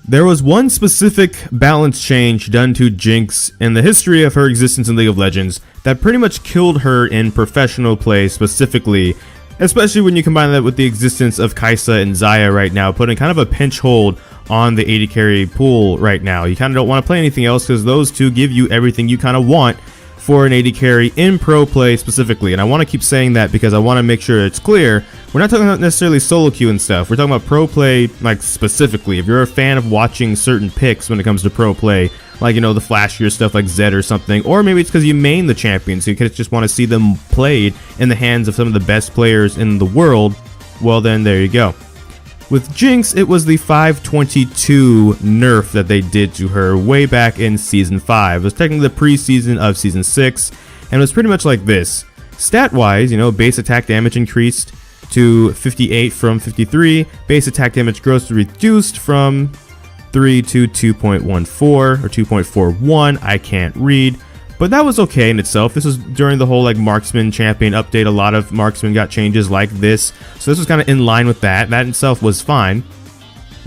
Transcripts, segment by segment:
There was one specific balance change done to Jinx in the history of her existence in League of Legends that pretty much killed her in professional play specifically, especially when you combine that with the existence of Kai'Sa and Xayah right now, putting kind of a pinch hold on the AD carry pool right now. You kind of don't want to play anything else because those two give you everything you kind of want for an AD carry in pro play specifically. And I want to keep saying that because I want to make sure it's clear. We're not talking about necessarily solo queue and stuff. We're talking about pro play, like specifically. If you're a fan of watching certain picks when it comes to pro play, like, you know, the flashier stuff like Zed or something, or maybe it's because you main the champions, so you just want to see them played in the hands of some of the best players in the world, well then there you go. With Jinx, it was the 522 nerf that they did to her way back in Season 5. It was technically the preseason of Season 6, and it was pretty much like this. Stat-wise, you know, base attack damage increased to 58 from 53. Base attack damage gross reduced from 3 to 2.14 or 2.41. I can't read. But that was okay in itself. This was during the whole like marksman champion update. A lot of marksmen got changes like this, so this was kind of in line with that. That in itself was fine.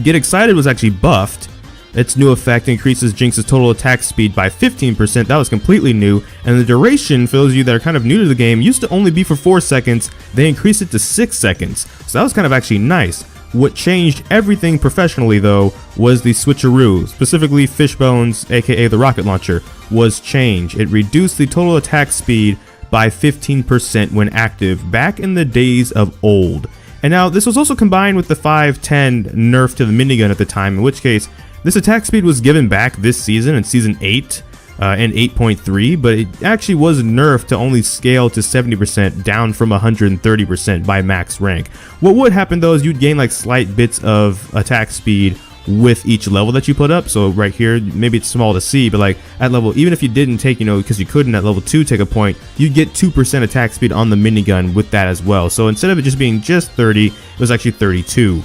Get Excited was actually buffed. Its new effect increases Jinx's total attack speed by 15%. That was completely new. And the duration, for those of you that are kind of new to the game, used to only be for 4 seconds. They increased it to 6 seconds. So that was kind of actually nice. What changed everything professionally, though, was the switcheroo, specifically Fishbones, aka the rocket launcher, was changed. It reduced the total attack speed by 15% when active back in the days of old. And now this was also combined with the 510 nerf to the minigun at the time, in which case this attack speed was given back this season in Season 8 and 8.3, but it actually was nerfed to only scale to 70%, down from 130% by max rank. What would happen though is you'd gain like slight bits of attack speed with each level that you put up. So right here, maybe it's small to see, but like at level, even if you didn't take, you know, because you couldn't at level 2 take a point, you'd get 2% attack speed on the minigun with that as well. So instead of it just being just 30, it was actually 32.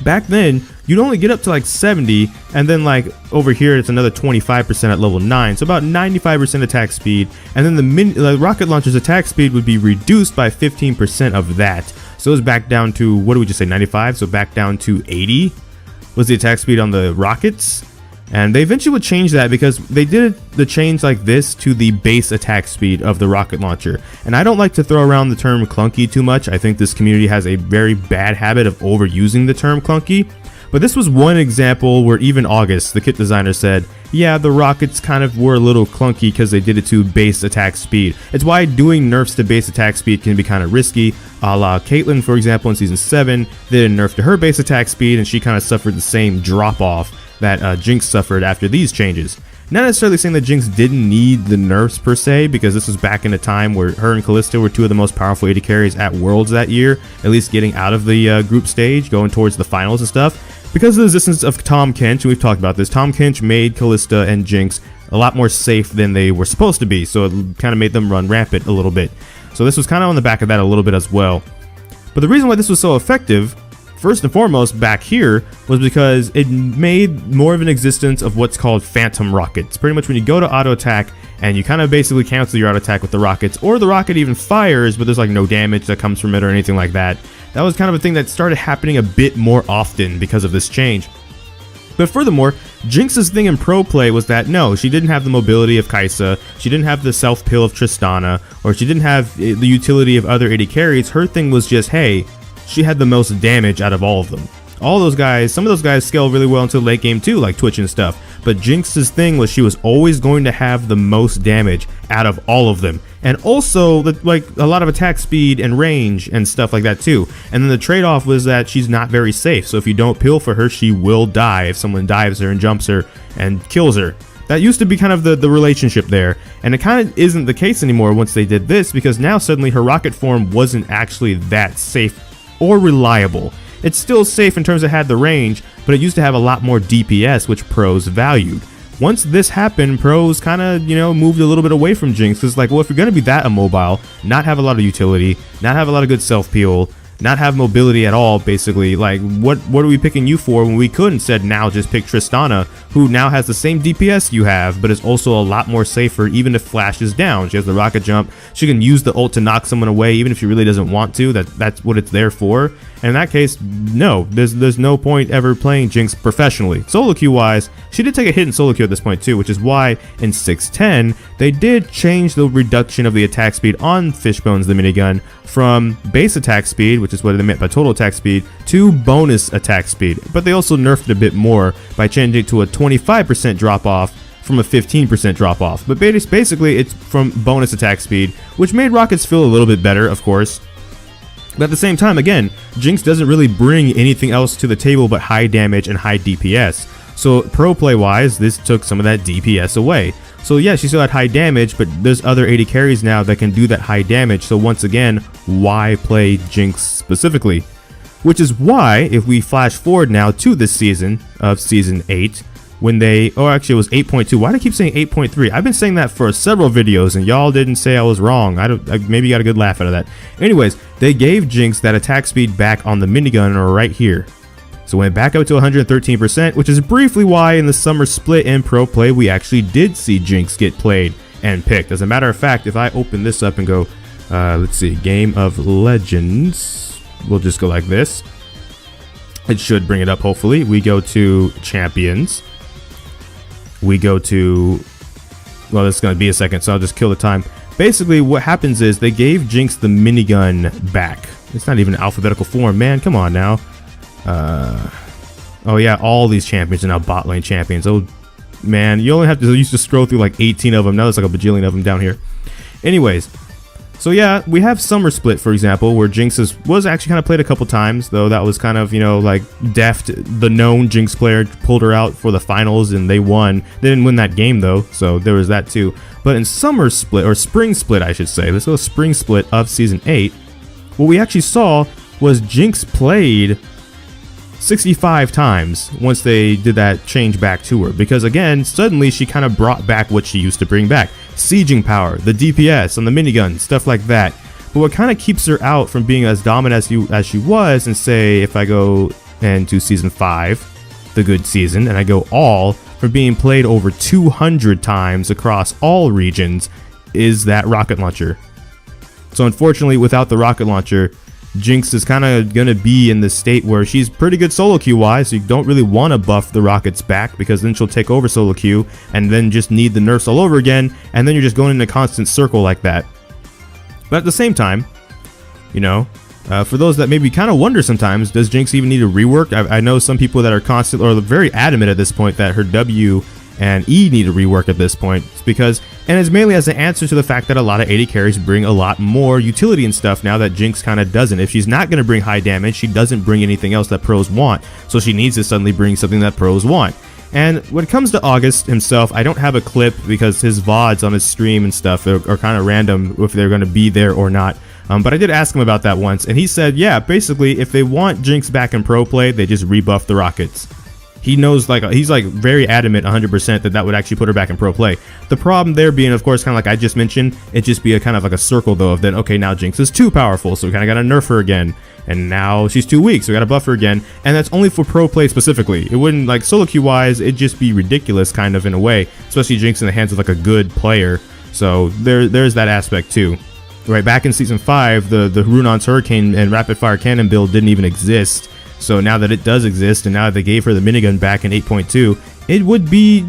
Back then, you'd only get up to like 70, and then like over here it's another 25% at level 9, so about 95% attack speed, and then the rocket launcher's attack speed would be reduced by 15% of that. So it was back down to, what do we just say, 95? So back down to 80 was the attack speed on the rockets. And they eventually would change that because they did the change like this to the base attack speed of the rocket launcher. And I don't like to throw around the term clunky too much. I think this community has a very bad habit of overusing the term clunky. But this was one example where even August, the kit designer, said, yeah, the rockets kind of were a little clunky because they did it to base attack speed. It's why doing nerfs to base attack speed can be kind of risky. A la Caitlyn, for example, in Season 7, they did a nerf to her base attack speed and she kind of suffered the same drop off that Jinx suffered after these changes. Not necessarily saying that Jinx didn't need the nerfs per se, because this was back in a time where her and Kalista were two of the most powerful AD carries at Worlds that year, at least getting out of the group stage, going towards the finals and stuff. Because of the existence of Tahm Kench, and we've talked about this, Tahm Kench made Kalista and Jinx a lot more safe than they were supposed to be, so it kind of made them run rampant a little bit. So this was kind of on the back of that a little bit as well. But the reason why this was so effective, first and foremost, back here, was because it made more of an existence of what's called phantom rockets. Pretty much when you go to auto attack and you kind of basically cancel your auto attack with the rockets, or the rocket even fires, but there's like no damage that comes from it or anything like that. That was kind of a thing that started happening a bit more often because of this change. But furthermore, Jinx's thing in pro play was that no, she didn't have the mobility of Kai'Sa, she didn't have the self pill of Tristana, or she didn't have the utility of other AD carries. Her thing was just, hey, she had the most damage out of all of them. All those guys, some of those guys scale really well into late game too, like Twitch and stuff. But Jinx's thing was she was always going to have the most damage out of all of them. And also, like, a lot of attack speed and range and stuff like that too. And then the trade-off was that she's not very safe. So if you don't peel for her, she will die if someone dives her and jumps her and kills her. That used to be kind of the relationship there, and it kind of isn't the case anymore once they did this, because now suddenly her rocket form wasn't actually that safe or reliable. It's still safe in terms of had the range, but it used to have a lot more DPS, which pros valued. Once this happened, pros kind of, you know, moved a little bit away from Jinx, because like, well, if you're going to be that immobile, not have a lot of utility, not have a lot of good self-peel, not have mobility at all, basically, like, what are we picking you for when we could instead now just pick Tristana, who now has the same DPS you have, but is also a lot more safer even if Flash is down. She has the rocket jump, she can use the ult to knock someone away even if she really doesn't want to. That's what it's there for. And in that case, no, there's no point ever playing Jinx professionally. Solo queue wise, she did take a hit in solo queue at this point too, which is why in 610 they did change the reduction of the attack speed on Fishbones the minigun from base attack speed, which is what they meant by total attack speed, to bonus attack speed. But they also nerfed it a bit more by changing it to a 25% drop off from a 15% drop off. But basically it's from bonus attack speed, which made rockets feel a little bit better, of course. But at the same time, again, Jinx doesn't really bring anything else to the table but high damage and high DPS. So pro play wise, this took some of that DPS away. So yeah, she still had high damage, but there's other AD carries now that can do that high damage. So once again, why play Jinx specifically? Which is why, if we flash forward now to this season of Season 8, when they, oh actually it was 8.2, why do I keep saying 8.3? I've been saying that for several videos and y'all didn't say I was wrong. I maybe got a good laugh out of that. Anyways, they gave Jinx that attack speed back on the minigun right here. So it went back up to 113%, which is briefly why in the summer split in pro play we actually did see Jinx get played and picked. As a matter of fact, if I open this up and go, let's see, Game of Legends, we'll just go like this. It should bring it up hopefully. We go to Champions. We go to, well, it's going to be a second, so I'll just kill the time. Basically, what happens is they gave Jinx the minigun back. It's not even alphabetical form, man. Come on now. Oh yeah, all these champions are now bot lane champions. Oh man, you only have to used to scroll through like 18 of them. Now there's like a bajillion of them down here. Anyways, so yeah, we have Summer Split, for example, where Jinx was actually kind of played a couple times, though that was kind of, you know, like deft. The known Jinx player pulled her out for the finals and they won. They didn't win that game though, so there was that too. But in Summer Split, or Spring Split I should say, let's go Spring Split of Season 8, what we actually saw was Jinx played 65 times once they did that change back to her, because again, suddenly she kind of brought back what she used to bring back. Sieging power, the DPS on the minigun, stuff like that. But what kind of keeps her out from being as dominant as she was, and say if I go into Season 5, the good season, and I go all, for being played over 200 times across all regions, is that rocket launcher. So unfortunately, without the rocket launcher, Jinx is kind of going to be in the state where she's pretty good solo queue wise, so you don't really want to buff the rockets back, because then she'll take over solo queue and then just need the nerfs all over again, and then you're just going in a constant circle like that. But at the same time, you know, for those that maybe kind of wonder sometimes, does Jinx even need a rework? I know some people that are constant or very adamant at this point that her W and E need a rework at this point. It's because, and it's mainly as an answer to the fact that a lot of AD carries bring a lot more utility and stuff now that Jinx kind of doesn't. If she's not going to bring high damage, she doesn't bring anything else that pros want, so she needs to suddenly bring something that pros want. And when it comes to August himself, I don't have a clip because his VODs on his stream and stuff are kind of random if they're going to be there or not. But I did ask him about that once, and he said, yeah, basically, if they want Jinx back in pro play, they just rebuff the rockets. He knows, like, he's like very adamant 100% that would actually put her back in pro play. The problem there being, of course, kind of like I just mentioned, it'd just be a kind of like a circle though of then, okay, now Jinx is too powerful, so we kind of got to nerf her again. And now she's too weak, so we got to buff her again. And that's only for pro play specifically. It wouldn't, like, solo queue wise, it'd just be ridiculous kind of in a way, especially Jinx in the hands of like a good player. So there's that aspect too. Right, back in Season 5, the Runon's Hurricane and Rapid Fire Cannon build didn't even exist. So now that it does exist, and now that they gave her the minigun back in 8.2, it would be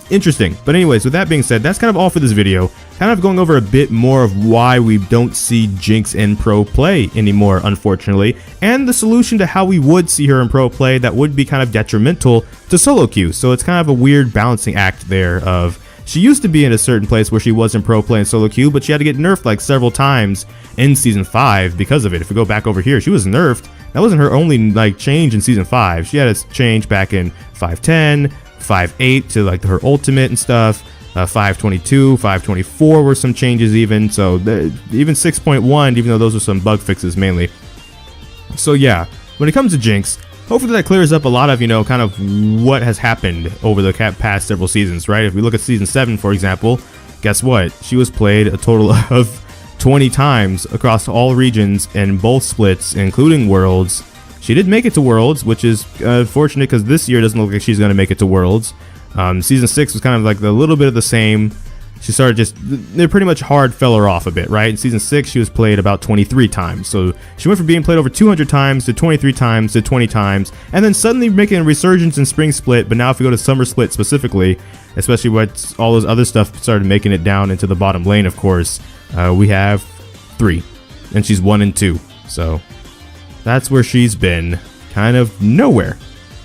interesting. But anyways, with that being said, that's kind of all for this video. Kind of going over a bit more of why we don't see Jinx in pro play anymore, unfortunately, and the solution to how we would see her in pro play that would be kind of detrimental to solo queue. So it's kind of a weird balancing act there of, she used to be in a certain place where she was in pro play and solo queue, but she had to get nerfed like several times in Season 5 because of it. If we go back over here, she was nerfed. That wasn't her only like change in Season 5. She had a change back in 5.10, 5.8 to like her ultimate and stuff. 5.22, 5.24 were some changes even. So even 6.1, even though those were some bug fixes mainly. So yeah, when it comes to Jinx, hopefully that clears up a lot of, you know, kind of what has happened over the past several seasons, right? If we look at Season 7, for example, guess what? She was played a total of 20 times across all regions in both splits, including Worlds. She did make it to Worlds, which is fortunate because this year doesn't look like she's going to make it to Worlds. Season 6 was kind of like a little bit of the same. she started just, they pretty much hard fell her off a bit, right? In season 6, she was played about 23 times. So she went from being played over 200 times to 23 times to 20 times, and then suddenly making a resurgence in Spring Split. But now if we go to Summer Split specifically, especially what all those other stuff started making it down into the bottom lane, of course, we have 3, and she's 1 and 2. So that's where she's been, kind of nowhere.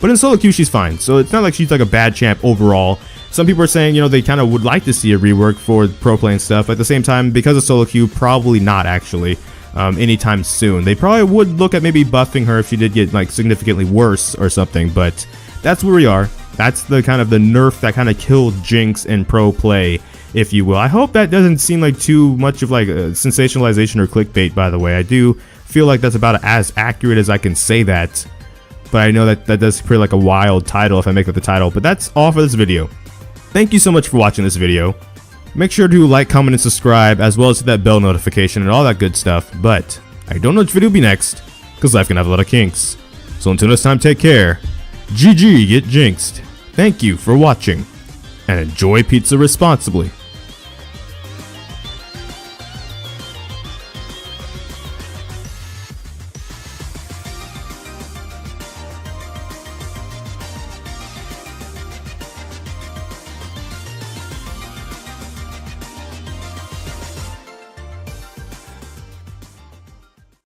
But in solo queue, she's fine. So it's not like she's like a bad champ overall. Some people are saying, you know, they kind of would like to see a rework for pro play and stuff. At the same time, because of solo queue, probably not actually anytime soon. They probably would look at maybe buffing her if she did get like significantly worse or something. But that's where we are. That's the kind of the nerf that kind of killed Jinx in pro play, if you will. I hope that doesn't seem like too much of like a sensationalization or clickbait, by the way. I do feel like that's about as accurate as I can say that. But I know that that does create like a wild title if I make it the title. But that's all for this video. Thank you so much for watching this video. Make sure to like, comment, and subscribe, as well as hit that bell notification and all that good stuff. But I don't know which video will be next, because life can have a lot of kinks. So until next time, take care. GG, get jinxed. Thank you for watching, and enjoy pizza responsibly.